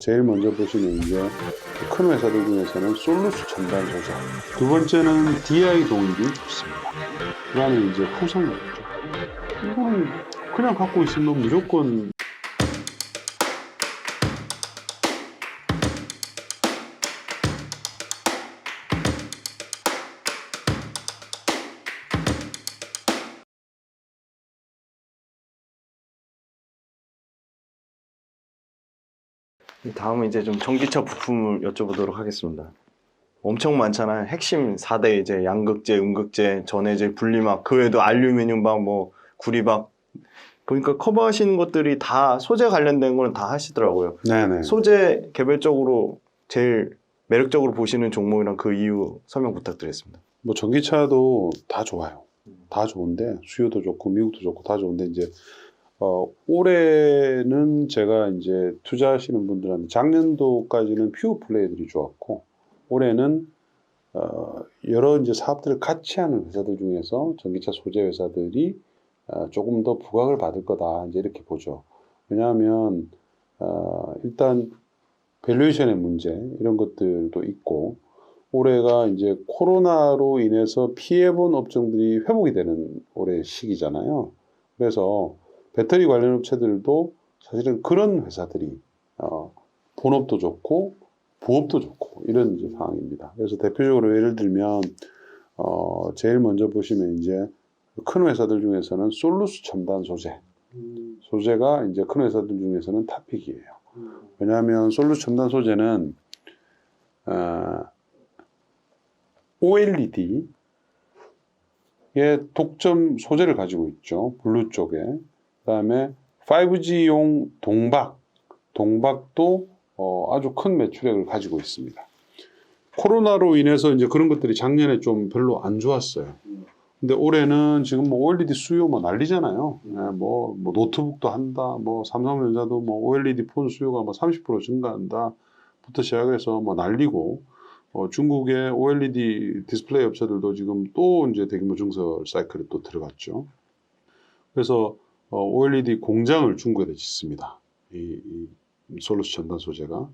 제일 먼저 보시면 이제 큰 회사들 중에서는 솔루스 첨단 소재. 두 번째는 DI 동일이 좋습니다. 그 다음에 이제 후성이 있죠. 이거는 그냥 갖고 있으면 무조건 다음은 이제 좀 전기차 부품을 여쭤보도록 하겠습니다. 엄청 많잖아요. 핵심 4대 이제 양극재, 음극재, 전해재, 분리막, 그 외에도 알루미늄박, 뭐 구리박 보니까 커버하시는 것들이 다 소재 관련된 거는 다 하시더라고요. 네네. 소재 개별적으로 제일 매력적으로 보시는 종목이랑 그 이유 설명 부탁드리겠습니다. 뭐 전기차도 다 좋아요. 다 좋은데 수요도 좋고 미국도 좋고 다 좋은데 이제 올해는 제가 이제 투자하시는 분들한테 작년도까지는 퓨어 플레이들이 좋았고 올해는 여러 이제 사업들을 같이 하는 회사들 중에서 전기차 소재 회사들이 조금 더 부각을 받을 거다 이제 이렇게 보죠. 왜냐하면 일단 밸류에이션의 문제 이런 것들도 있고 올해가 이제 코로나로 인해서 피해본 업종들이 회복이 되는 올해 시기잖아요. 그래서 배터리 관련 업체들도 사실은 그런 회사들이 본업도 좋고 부업도 좋고 이런 이제 상황입니다. 그래서 대표적으로 예를 들면 제일 먼저 보시면 이제 큰 회사들 중에서는 솔루스 첨단 소재가 이제 큰 회사들 중에서는 탑픽이에요. 왜냐하면 솔루스 첨단 소재는 OLED의 독점 소재를 가지고 있죠. 블루 쪽에. 그다음에 5G용 동박도 아주 큰 매출액을 가지고 있습니다. 코로나로 인해서 이제 그런 것들이 작년에 좀 별로 안 좋았어요. 근데 올해는 지금 뭐 OLED 수요 뭐 난리잖아요. 뭐 노트북도 한다. 뭐 삼성전자도 뭐 OLED 폰 수요가 뭐 30% 증가한다. 부터 시작해서 뭐 난리고 중국의 OLED 디스플레이 업체들도 지금 또 이제 대규모 증설 사이클에 또 들어갔죠. 그래서 OLED 공장을 중국에다 짓습니다. 이 솔루스 첨단 소재가.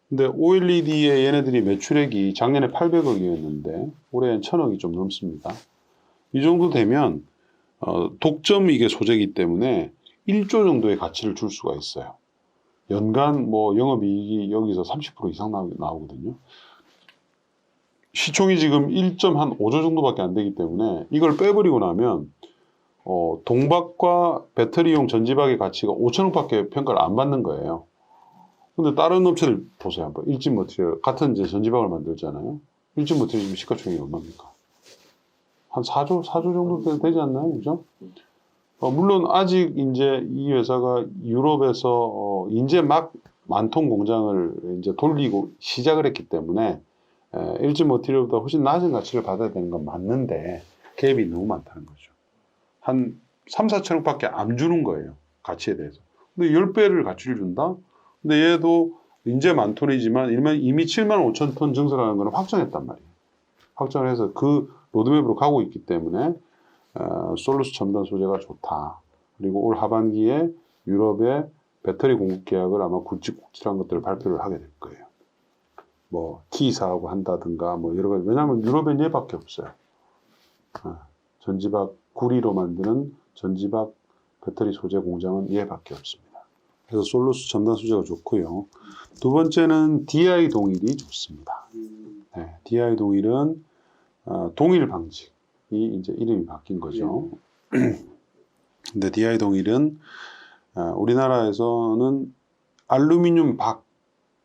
근데 OLED의 얘네들이 매출액이 작년에 800억이었는데 올해는 1000억이 좀 넘습니다. 이 정도 되면 독점 이게 소재이기 때문에 1조 정도의 가치를 줄 수가 있어요. 연간 뭐 영업이익이 여기서 30% 이상 나오거든요. 시총이 지금 1.5조 정도밖에 안 되기 때문에 이걸 빼버리고 나면 동박과 배터리용 전지박의 가치가 5천억밖에 평가를 안 받는 거예요. 근데 다른 업체들 보세요 한번. 일진머티리얼 같은 이제 전지박을 만들잖아요. 일진머티리얼 지금 시가총액이 얼마입니까? 한 4조 정도 되지 않나요? 그죠? 물론 아직 이제 이 회사가 유럽에서 이제 막 만통 공장을 이제 돌리고 시작을 했기 때문에 일진 머티리얼보다 훨씬 낮은 가치를 받아야 되는 건 맞는데 갭이 너무 많다는 거죠. 한 3, 4천억밖에 안 주는 거예요. 가치에 대해서. 근데 10배를 가치를 준다? 근데 얘도 이제 만톤이지만 이미 7만 5천 톤 증설하는 거는 확정했단 말이에요. 확정을 해서 그 로드맵으로 가고 있기 때문에 솔루스 첨단 소재가 좋다. 그리고 올 하반기에 유럽의 배터리 공급 계약을 아마 굵직굵직한 것들을 발표를 하게 될 거예요. 뭐 T사하고 한다든가 뭐 여러 가지. 왜냐하면 유럽엔 얘밖에 없어요. 전지박 구리로 만드는 전지박 배터리 소재 공장은 얘밖에 없습니다. 그래서 솔루스 첨단 소재가 좋고요. 두 번째는 DI 동일이 좋습니다. 네, DI 동일은 동일 방식이 이제 이름이 바뀐 거죠. 근데 DI 동일은 우리나라에서는 알루미늄 박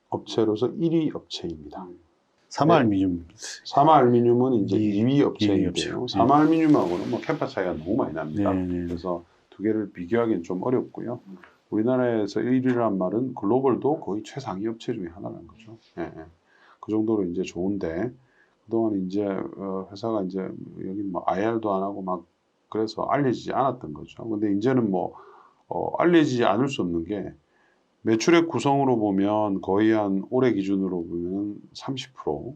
업체로서 1위 업체입니다. 사마알미늄. 사마알루미늄은 이제 이- 2위 업체인데요. 업체요. 사마알루미늄하고는 뭐 캐파 차이가 너무 많이 납니다. 네. 그래서 두 개를 비교하기는 좀 어렵고요. 우리나라에서 1위란 말은 글로벌도 거의 최상위 업체 중에 하나라는 거죠. 그 정도로 이제 좋은데 그동안 이제 회사가 이제 여기 뭐 IR도 안 하고 막 그래서 알려지지 않았던 거죠. 근데 이제는 뭐 알려지지 않을 수 없는 게 매출액 구성으로 보면 거의 한 올해 기준으로 보면 30%,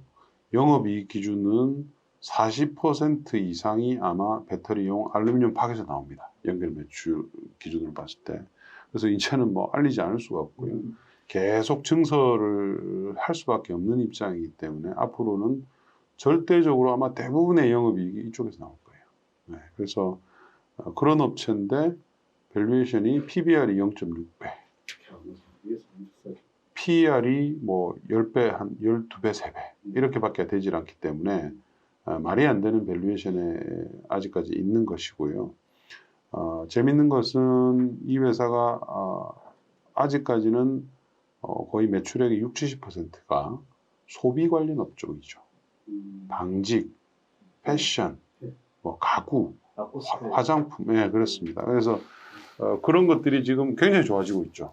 영업이익 기준은 40% 이상이 아마 배터리용 알루미늄 팍에서 나옵니다. 연결 매출 기준으로 봤을 때. 그래서 이제는 뭐 알리지 않을 수가 없고요. 계속 증설을 할 수밖에 없는 입장이기 때문에 앞으로는 절대적으로 아마 대부분의 영업이익이 이쪽에서 나올 거예요. 네, 그래서 그런 업체인데 밸류에이션이 PBR이 0.6배, PER이 뭐 10배, 한 12배, 3배 이렇게밖에 되질 않기 때문에 말이 안 되는 밸류에이션에 아직까지 있는 것이고요. 재밌는 것은 이 회사가 아직까지는 거의 매출액의 60, 70%가 소비 관련 업종이죠. 방직, 패션, 뭐 가구, 화장품, 예, 그렇습니다. 그래서 그런 것들이 지금 굉장히 좋아지고 있죠.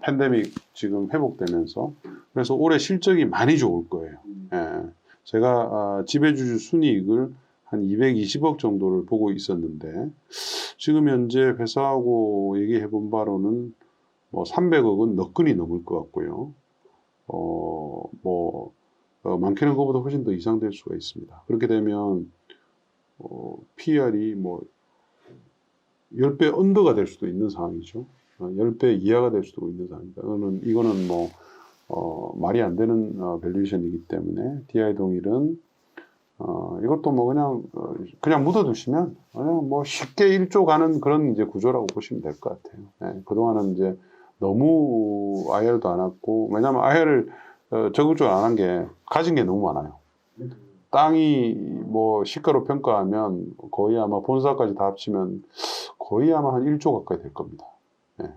팬데믹 지금 회복되면서. 그래서 올해 실적이 많이 좋을 거예요. 예. 제가 지배주주 순이익을 한 220억 정도를 보고 있었는데 지금 현재 회사하고 얘기해 본 바로는 뭐 300억은 너끈히 넘을 것 같고요. 많게는 그거보다 훨씬 더 이상될 수가 있습니다. 그렇게 되면 PR이 뭐 10배 언더가 될 수도 있는 상황이죠. 10배 이하가 될 수도 있는 상황입니다. 이거는 뭐 말이 안 되는 밸류에이션이기 때문에 DI 동일은 이것도 뭐 그냥 묻어두시면 그냥 뭐 쉽게 1조 가는 그런 이제 구조라고 보시면 될 것 같아요. 네, 그동안은 이제 너무 IR도 안 했고, 왜냐면 IR을 적극적으로 안 한 게 가진 게 너무 많아요. 땅이 뭐 시가로 평가하면 거의 아마 본사까지 다 합치면 거의 아마 한 1조 가까이 될 겁니다. 네.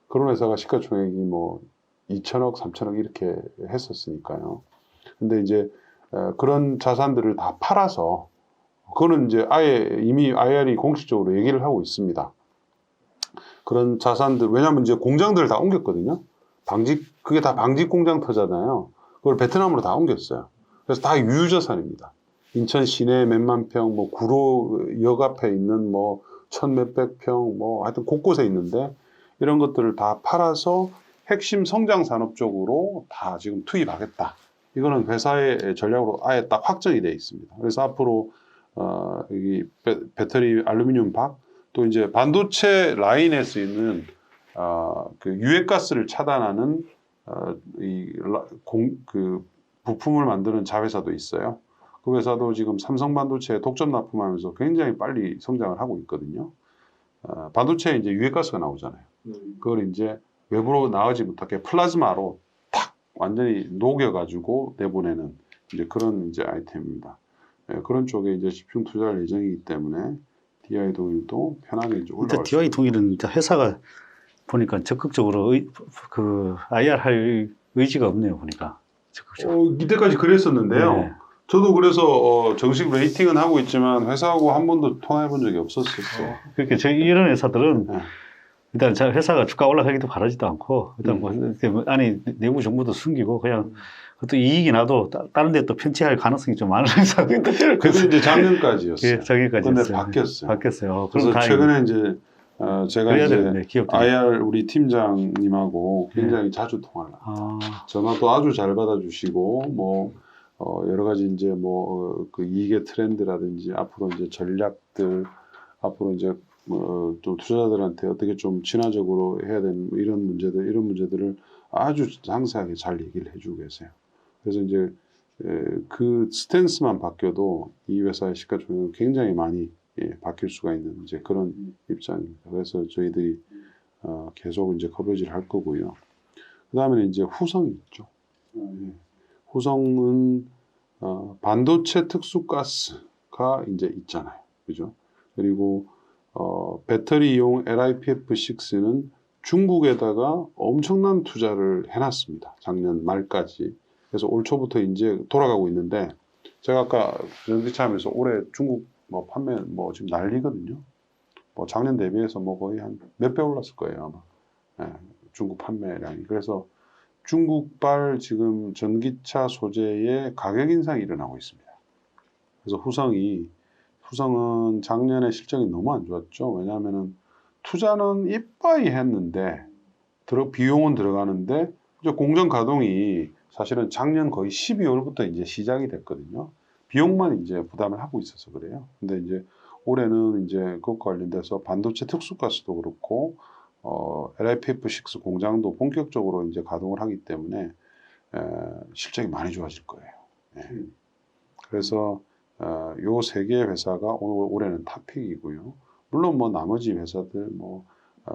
그런 회사가 시가총액이 뭐 2천억, 3천억 이렇게 했었으니까요. 근데 이제 그런 자산들을 다 팔아서 그거는 이제 아예 이미 IR이 공식적으로 얘기를 하고 있습니다. 그런 자산들, 왜냐하면 이제 공장들을 다 옮겼거든요. 그게 다 방직 공장 터잖아요. 그걸 베트남으로 다 옮겼어요. 그래서 다 유유자산입니다. 인천 시내 몇만 평, 뭐 구로역 앞에 있는 뭐 천 몇백 평, 뭐 하여튼 곳곳에 있는데 이런 것들을 다 팔아서 핵심 성장 산업 쪽으로 다 지금 투입하겠다. 이거는 회사의 전략으로 아예 딱 확정이 되어 있습니다. 그래서 앞으로 여기 배터리 알루미늄 박, 또 이제 반도체 라인에 쓰이는 그 유해가스를 차단하는 그 부품을 만드는 자회사도 있어요. 그 회사도 지금 삼성 반도체에 독점 납품하면서 굉장히 빨리 성장을 하고 있거든요. 반도체에 이제 유해가스가 나오잖아요. 그걸 이제 외부로 나가지 못하게 플라즈마로 탁 완전히 녹여가지고 내보내는 이제 그런 이제 아이템입니다. 그런 쪽에 이제 집중 투자할 예정이기 때문에 DI 동일도 편하게 이제 올라갈 수 DI 있습니다. 동일은 회사가 보니까 적극적으로 그 IR 할 의지가 없네요. 보니까 적극적으로. 이때까지 그랬었는데요. 네. 저도 그래서 정식 레이팅은 하고 있지만 회사하고 한 번도 통화해 본 적이 없었어요. 그렇게 이런 회사들은 네. 일단 회사가 주가 올라가기도 바라지도 않고 일단 뭐 안에 내부 정보도 숨기고 그냥 또 이익이 나도 다른 데 또 편취할 가능성이 좀 많은 회사들. 그게 이제 작년까지였어요. 예, 작년까지 근데 했어요. 바뀌었어요. 바뀌었어요. 그래서 최근에 이제 제가 그래야 이제 되는데 기업들이. IR 우리 팀장님하고 굉장히 자주 통화를 합니다. 전화도 아주 잘 받아주시고 뭐 여러 가지 이제 뭐 그 이익의 트렌드라든지 앞으로 이제 전략들, 앞으로 이제 또 투자자들한테 어떻게 좀 진화적으로 해야 되는 뭐 이런 문제들을 아주 상세하게 잘 얘기를 해주고 계세요. 그래서 이제 그 스탠스만 바뀌어도 이 회사의 시가총액은 굉장히 많이 바뀔 수가 있는 이제 그런 입장입니다. 그래서 저희들이 계속 이제 커버지를 할 거고요. 그 다음에 이제 후성이 있죠. 후성은 반도체 특수가스가 이제 있잖아요. 그죠? 그리고 배터리용 LiPF6는 중국에다가 엄청난 투자를 해놨습니다. 작년 말까지. 그래서 올 초부터 이제 돌아가고 있는데 제가 아까 전기차하면서 올해 중국 뭐 판매 뭐 지금 난리거든요. 뭐 작년 대비해서 뭐 거의 한 몇 배 올랐을 거예요 아마. 중국 판매량이. 그래서 중국발 지금 전기차 소재의 가격 인상이 일어나고 있습니다. 그래서 후성은 작년에 실적이 너무 안 좋았죠. 왜냐하면은 투자는 이빠이 했는데 비용은 들어가는데 이제 공정 가동이 사실은 작년 거의 12월부터 이제 시작이 됐거든요. 비용만 이제 부담을 하고 있어서 그래요. 근데 이제 올해는 이제 그것과 관련돼서 반도체 특수가스도 그렇고 LiPF6 공장도 본격적으로 이제 가동을 하기 때문에 실적이 많이 좋아질 거예요. 예. 그래서 요 세 개의 회사가 올해는 탑픽이고요. 물론 뭐 나머지 회사들 뭐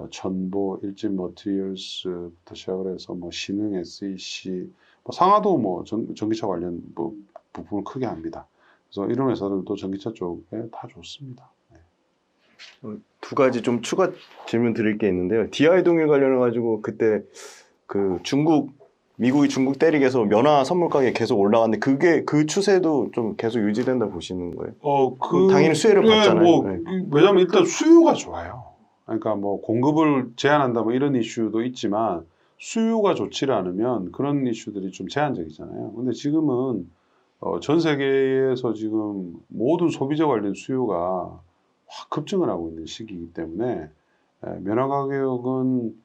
천보, 일진 머티리얼스부터 시작을 해서 뭐 신흥, SEC, 뭐 상하도 뭐 전기차 관련 뭐 부품을 크게 합니다. 그래서 이런 회사들도 전기차 쪽에 다 좋습니다. 두 가지 좀 추가 질문 드릴 게 있는데요. DI 동일 관련해 가지고 그때 그 미국이 중국 때리게 해서 면화 선물 가격이 계속 올라갔는데 그게 그 추세도 좀 계속 유지된다 보시는 거예요? 당연히 수혜를 받잖아요. 뭐, 네. 왜냐면 일단 수요가 좋아요. 그러니까 뭐 공급을 제한한다 뭐 이런 이슈도 있지만 수요가 좋지 않으면 그런 이슈들이 좀 제한적이잖아요. 근데 지금은 전 세계에서 지금 모든 소비자 관련 수요가 확 급증을 하고 있는 시기이기 때문에 면화 가격은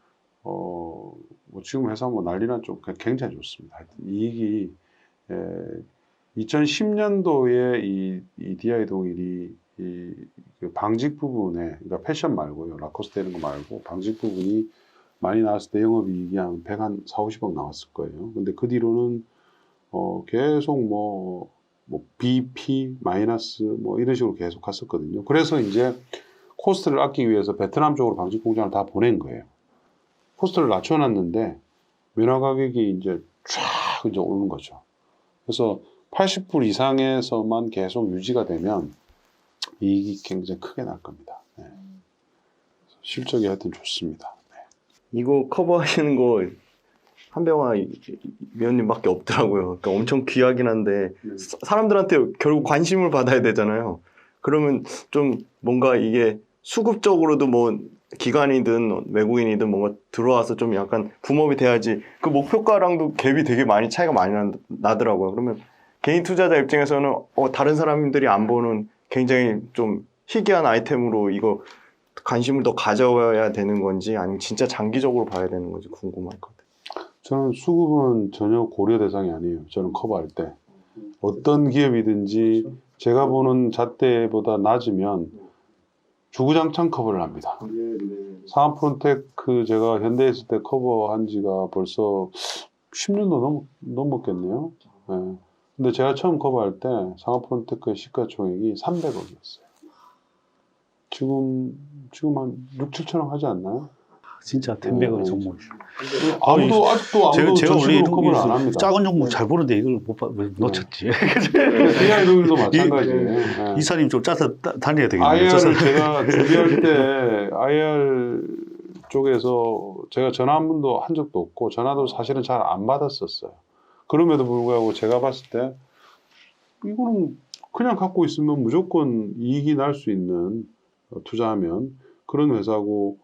뭐 지금 회사 뭐 난리나 좀 굉장히 좋습니다. 하여튼 이익이 2010년도에 이 DI 동일이 그 방직 부분에, 그러니까 패션 말고요, 라코스테 이런 거 말고 방직 부분이 많이 나왔을 때 영업이익이 한 140, 50억 나왔을 거예요. 근데 그 뒤로는 계속 뭐 BP 마이너스 뭐 이런 식으로 계속 갔었거든요. 그래서 이제 코스트를 아끼기 위해서 베트남 쪽으로 방직 공장을 다 보낸 거예요. 코스트를 낮춰놨는데 면화 가격이 이제 쫙 이제 오는 거죠. 그래서 80불 이상에서만 계속 유지가 되면 이익이 굉장히 크게 날 겁니다. 네. 실적이 하여튼 좋습니다. 네. 이거 커버하시는 거 한병화 위원님밖에 없더라고요. 그러니까 엄청 귀하긴 한데 사람들한테 결국 관심을 받아야 되잖아요. 그러면 좀 뭔가 이게 수급적으로도 뭐 기관이든 외국인이든 뭔가 들어와서 좀 약간 붐업이 돼야지 그 목표가랑도 갭이 되게 많이 차이가 많이 나더라고요. 그러면 개인 투자자 입장에서는 다른 사람들이 안 보는 굉장히 좀 희귀한 아이템으로 이거 관심을 더 가져야 되는 건지 아니면 진짜 장기적으로 봐야 되는 건지 궁금하거든요. 저는 수급은 전혀 고려 대상이 아니에요. 저는 커버할 때. 어떤 기업이든지 제가 보는 잣대보다 낮으면 주구장창 커버를 합니다. 상하프론테크 제가 현대에 있을 때 커버한 지가 벌써 10년도 넘었겠네요. 네. 근데 제가 처음 커버할 때 상하프론테크의 시가총액이 300억이었어요. 지금 한 6, 7천억 하지 않나요? 진짜 텐베거 종목. 아직도 제가 원래 전식으로 커버를 안 합니다. 작은 종목 잘 보는데 이걸 못 놓쳤지. DI들도 마찬가지예요. 네. 이사님 좀 짜서 다녀야 되겠네요. IR을 제가 준비할 때 IR 쪽에서 제가 전화 한 번도 한 적도 없고 전화도 사실은 잘 안 받았었어요. 그럼에도 불구하고 제가 봤을 때 이거는 그냥 갖고 있으면 무조건 이익이 날 수 있는 투자하면 그런 회사고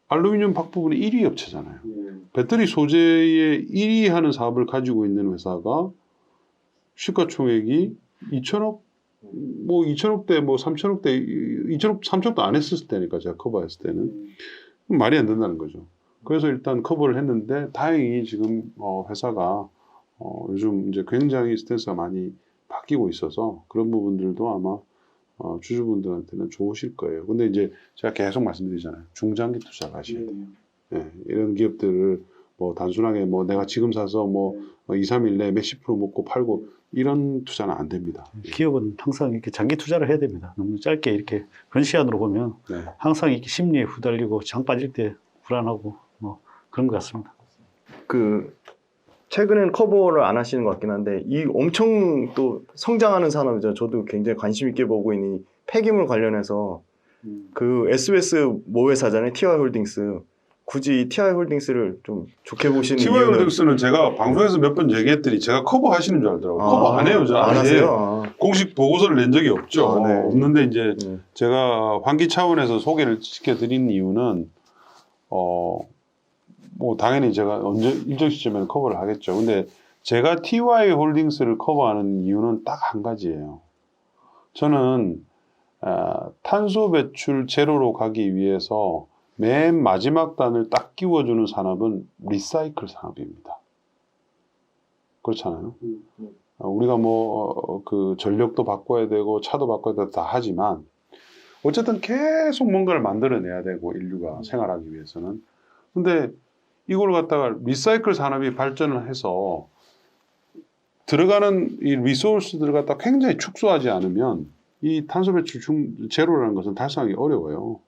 알루미늄 박 부분이 1위 업체잖아요. 배터리 소재의 1위 하는 사업을 가지고 있는 회사가 시가총액이 2천억, 뭐 2천억대, 뭐 3천억대, 2천억, 3천억도 안 했을 때니까 제가 커버했을 때는 말이 안 된다는 거죠. 그래서 일단 커버를 했는데 다행히 지금 회사가 요즘 이제 굉장히 스탠스가 많이 바뀌고 있어서 그런 부분들도 아마 주주분들한테는 좋으실 거예요. 근데 이제 제가 계속 말씀드리잖아요. 중장기 투자를 하셔야 돼요. 네, 이런 기업들을 뭐 단순하게 뭐 내가 지금 사서 뭐 2, 3일 내에 몇십 프로 먹고 팔고 이런 투자는 안 됩니다. 기업은 항상 이렇게 장기 투자를 해야 됩니다. 너무 짧게 이렇게 근시안으로 보면 네. 항상 이렇게 심리에 후달리고 장 빠질 때 불안하고 뭐 그런 것 같습니다. 최근엔 커버를 안 하시는 것 같긴 한데 이 엄청 또 성장하는 산업이죠. 저도 굉장히 관심 있게 보고 있는 이 폐기물 관련해서 그 SBS 모 회사잖아요. TY 홀딩스. 굳이 TY 홀딩스를 좀 좋게 보시는 TY 이유는 홀딩스는 제가 방송에서 몇 번 얘기했더니 제가 커버 하시는 줄 알더라고요. 커버 안 해요. 안 하세요? 공식 보고서를 낸 적이 없죠. 네. 없는데 이제 제가 환기 차원에서 소개를 시켜드린 이유는 뭐 당연히 제가 일정 시점에는 커버를 하겠죠. 근데 제가 TY 홀딩스를 커버하는 이유는 딱 한 가지예요. 저는 탄소 배출 제로로 가기 위해서 맨 마지막 단을 딱 끼워주는 산업은 리사이클 산업입니다. 그렇잖아요. 우리가 뭐 그 전력도 바꿔야 되고 차도 바꿔야 되고 다 하지만 어쨌든 계속 뭔가를 만들어내야 되고 인류가 생활하기 위해서는. 근데 이걸 갖다가 리사이클 산업이 발전을 해서 들어가는 이 리소스들을 갖다 굉장히 축소하지 않으면 이 탄소 배출 제로라는 것은 달성하기 어려워요.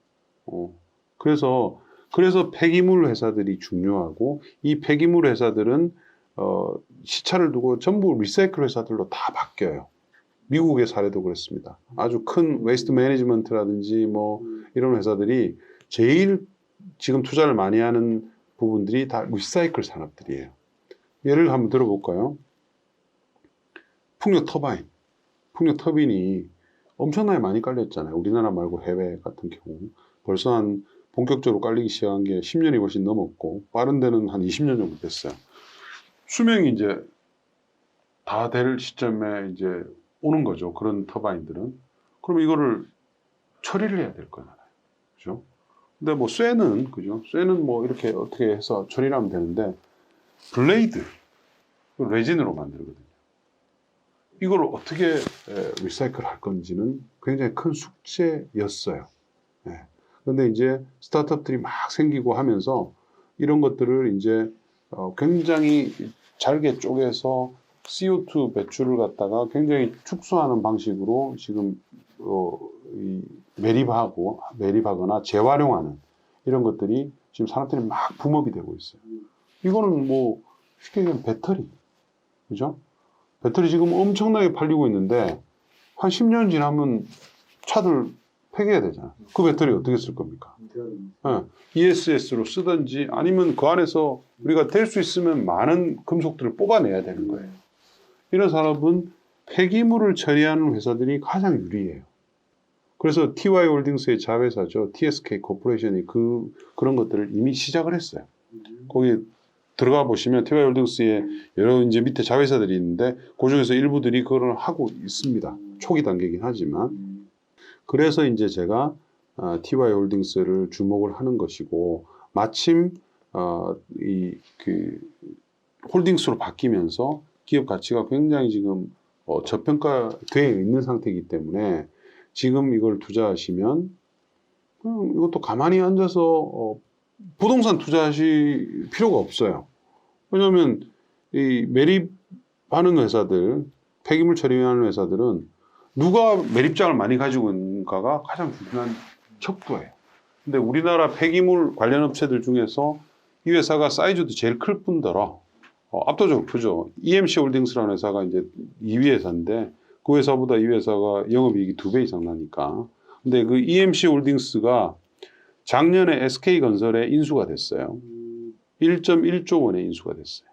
그래서 폐기물 회사들이 중요하고 이 폐기물 회사들은 시차를 두고 전부 리사이클 회사들로 다 바뀌어요. 미국의 사례도 그렇습니다. 아주 큰 웨이스트 매니지먼트라든지 뭐 이런 회사들이 제일 지금 투자를 많이 하는 부분들이 다 리사이클 산업들이에요. 예를 한번 들어볼까요? 풍력 터빈이 엄청나게 많이 깔렸잖아요. 우리나라 말고 해외 같은 경우 벌써 한 본격적으로 깔리기 시작한 게 10년이 훨씬 넘었고 빠른 데는 한 20년 정도 됐어요. 수명이 이제 다 될 시점에 이제 오는 거죠. 그런 터바인들은. 그럼 이거를 처리를 해야 될 거잖아요. 그죠? 근데 뭐 쇠는 뭐 이렇게 어떻게 해서 처리를 하면 되는데 블레이드, 레진으로 만들거든요. 이걸 어떻게 리사이클 할 건지는 굉장히 큰 숙제였어요. 그런데 이제 스타트업들이 막 생기고 하면서 이런 것들을 이제 굉장히 잘게 쪼개서 CO2 배출을 갖다가 굉장히 축소하는 방식으로 지금 매립하거나 재활용하는 이런 것들이 지금 산업들이 막 붐업이 되고 있어요. 이거는 뭐 쉽게 얘기하면 배터리, 그죠? 배터리 지금 엄청나게 팔리고 있는데 한 10년 지나면 차들 폐기해야 되잖아요. 그 배터리 어떻게 쓸 겁니까? ESS로 쓰든지 아니면 그 안에서 우리가 될 수 있으면 많은 금속들을 뽑아내야 되는 거예요. 이런 산업은 폐기물을 처리하는 회사들이 가장 유리해요. 그래서 TY홀딩스의 자회사죠. TSK 코퍼레이션이 그런 것들을 이미 시작을 했어요. 거기 들어가 보시면 TY홀딩스의 여러 이제 밑에 자회사들이 있는데 그 중에서 일부들이 그걸 하고 있습니다. 초기 단계이긴 하지만. 그래서 이제 제가 TY홀딩스를 주목을 하는 것이고 마침 홀딩스로 바뀌면서 기업 가치가 굉장히 지금 저평가되어 있는 상태이기 때문에 지금 이걸 투자하시면 이것도 가만히 앉아서 부동산 투자하실 필요가 없어요. 왜냐하면 이 매립하는 회사들, 폐기물 처리하는 회사들은 누가 매립장을 많이 가지고 있는가가 가장 중요한 척도예요. 근데 우리나라 폐기물 관련 업체들 중에서 이 회사가 사이즈도 제일 클 뿐더러 압도적으로 크죠. EMC 홀딩스라는 회사가 이제 2위 회사인데 그 회사보다 이 회사가 영업이익이 2배 이상 나니까. 근데 그 EMC 홀딩스가 작년에 SK건설에 인수가 됐어요. 1.1조 원의 인수가 됐어요.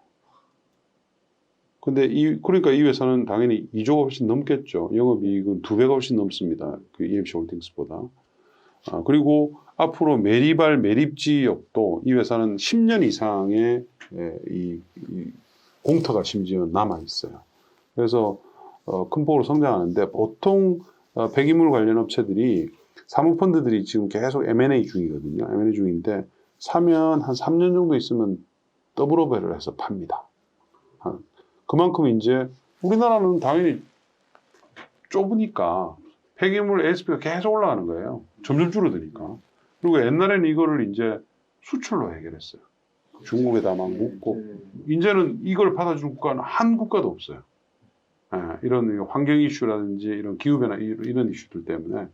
근데 그러니까 이 회사는 당연히 2조가 훨씬 넘겠죠. 영업이익은 2배가 훨씬 넘습니다. 그 EMC 홀딩스보다. 그리고 앞으로 매립할 매립지역도 이 회사는 10년 이상의 이 공터가 심지어 남아 있어요. 그래서 큰 폭으로 성장하는데 보통 폐기물 관련 업체들이 사모펀드들이 지금 계속 M&A 중이거든요. M&A 중인데 사면 한 3년 정도 있으면 더블오버를 해서 팝니다. 그만큼 이제 우리나라는 당연히 좁으니까 폐기물 ASP가 계속 올라가는 거예요. 점점 줄어드니까. 그리고 옛날에는 이거를 이제 수출로 해결했어요. 중국에다 막 묻고. 이제는 이걸 받아줄 국가는 한 국가도 없어요. 이런 환경 이슈라든지 이런 기후변화 이런 이슈들 때문에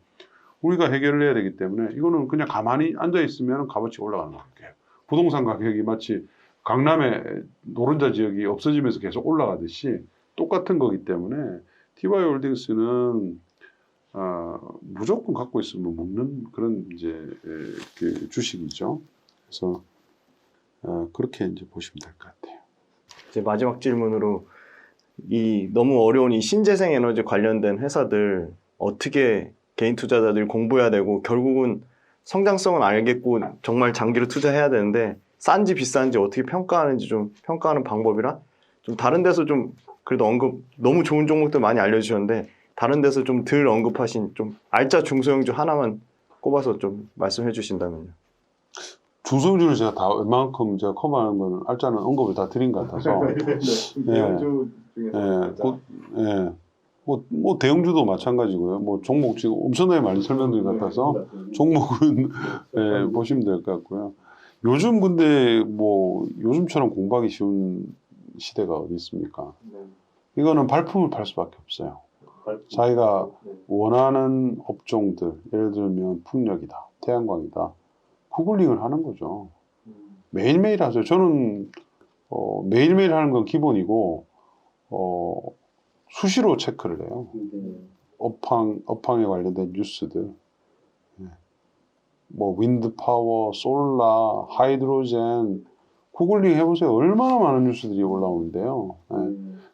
우리가 해결을 해야 되기 때문에 이거는 그냥 가만히 앉아있으면 값어치가 올라가는 거예요. 부동산 가격이 마치 강남의 노른자 지역이 없어지면서 계속 올라가듯이 똑같은 거기 때문에 TY홀딩스는 무조건 갖고 있으면 먹는 그런 이제 그 주식이죠. 그래서 그렇게 이제 보시면 될 것 같아요. 이제 마지막 질문으로 이 너무 어려운 이 신재생 에너지 관련된 회사들 어떻게 개인 투자자들이 공부해야 되고 결국은 성장성은 알겠고 정말 장기로 투자해야 되는데 싼지 비싼지 어떻게 평가하는지 좀 평가하는 방법이랑 좀 다른 데서 좀 그래도 너무 좋은 종목들 많이 알려주셨는데 다른 데서 좀 덜 언급하신 좀 알짜 중소형주 하나만 꼽아서 좀 말씀해 주신다면요. 중소형주를 제가 다 웬만큼 제가 커버하는 거는 알짜는 언급을 다 드린 것 같아서 뭐 대형주도 마찬가지고요. 뭐 종목 지금 엄청나게 많이 설명드린 것 같아서 종목은 예, 보시면 될 것 같고요. 요즘 근데 뭐 요즘처럼 공부하기 쉬운 시대가 어디 있습니까? 이거는 발품을 팔 수밖에 없어요. 자기가 원하는 업종들, 예를 들면 풍력이다, 태양광이다, 구글링을 하는 거죠. 매일매일 하죠. 저는 매일매일 하는 건 기본이고 수시로 체크를 해요. 업황에 관련된 뉴스들, 뭐 윈드 파워, 솔라, 하이드로젠, 구글링 해보세요. 얼마나 많은 뉴스들이 올라오는데요.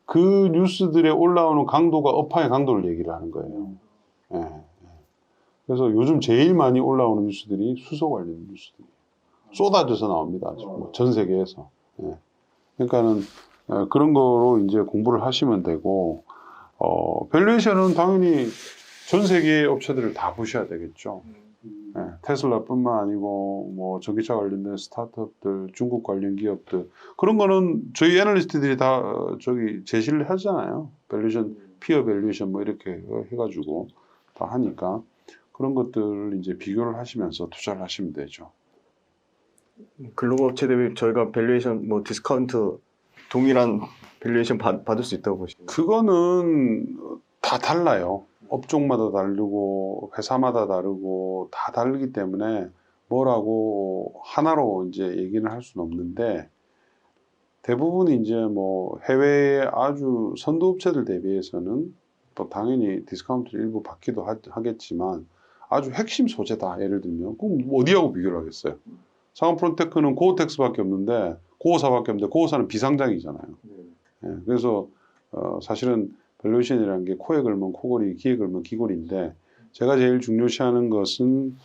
그 뉴스들에 올라오는 강도가 업황의 강도를 얘기를 하는 거예요. 그래서 요즘 제일 많이 올라오는 뉴스들이 수소 관련 뉴스들이에요. 쏟아져서 나옵니다. 뭐 전 세계에서. 그러니까는 그런 거로 이제 공부를 하시면 되고, 밸류에이션은 당연히 전 세계의 업체들을 다 보셔야 되겠죠. 테슬라뿐만 아니고 뭐 전기차 관련된 스타트업들, 중국 관련 기업들 그런 거는 저희 애널리스트들이 다 제시를 하잖아요. 밸류에이션, 피어 밸류에이션 뭐 이렇게 해가지고 다 하니까 그런 것들을 이제 비교를 하시면서 투자를 하시면 되죠. 글로벌 업체 대비 저희가 밸류에이션 뭐 디스카운트 동일한 밸류에이션 받을 수 있다고 보시나요? 그거는 다 달라요. 업종마다 다르고 회사마다 다르고 다 다르기 때문에 뭐라고 하나로 이제 얘기는 할 수는 없는데 대부분 이제 뭐 해외의 아주 선두업체들 대비해서는 또 당연히 디스카운트를 일부 받기도 하겠지만 아주 핵심 소재다. 예를 들면 그럼 어디하고 비교를 하겠어요? 상업프론테크는 고어텍스밖에 없는데 고어사밖에 없는데 고어사는 비상장이잖아요. 그래서 사실은 밸류에이션이라는 게 코에 걸면 코골이, 기에 걸면 기골인데 제가 제일 중요시하는 것은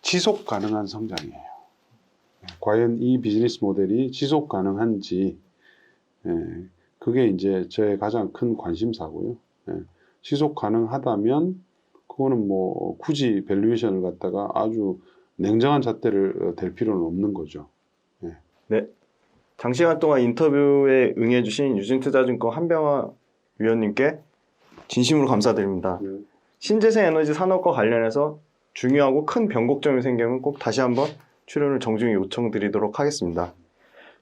지속 가능한 성장이에요. 과연 이 비즈니스 모델이 지속 가능한지 그게 이제 저의 가장 큰 관심사고요. 지속 가능하다면 그거는 뭐 굳이 밸류에이션을 갖다가 아주 냉정한 잣대를 댈 필요는 없는 거죠. 네. 장시간 동안 인터뷰에 응해주신 유진투자증권 한병화 위원님께 진심으로 감사드립니다. 신재생 에너지 산업과 관련해서 중요하고 큰 변곡점이 생기면 꼭 다시 한번 출연을 정중히 요청드리도록 하겠습니다.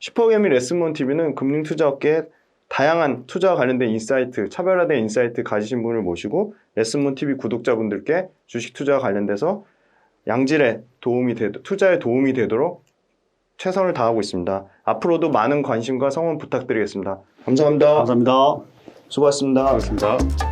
슈퍼개미 레슨몬TV는 금융투자업계에 다양한 투자와 관련된 인사이트, 차별화된 인사이트 가지신 분을 모시고 레슨몬TV 구독자분들께 주식 투자와 관련돼서 양질의 투자에 도움이 되도록 최선을 다하고 있습니다. 앞으로도 많은 관심과 성원 부탁드리겠습니다. 감사합니다. 감사합니다. 수고하셨습니다. 고맙습니다.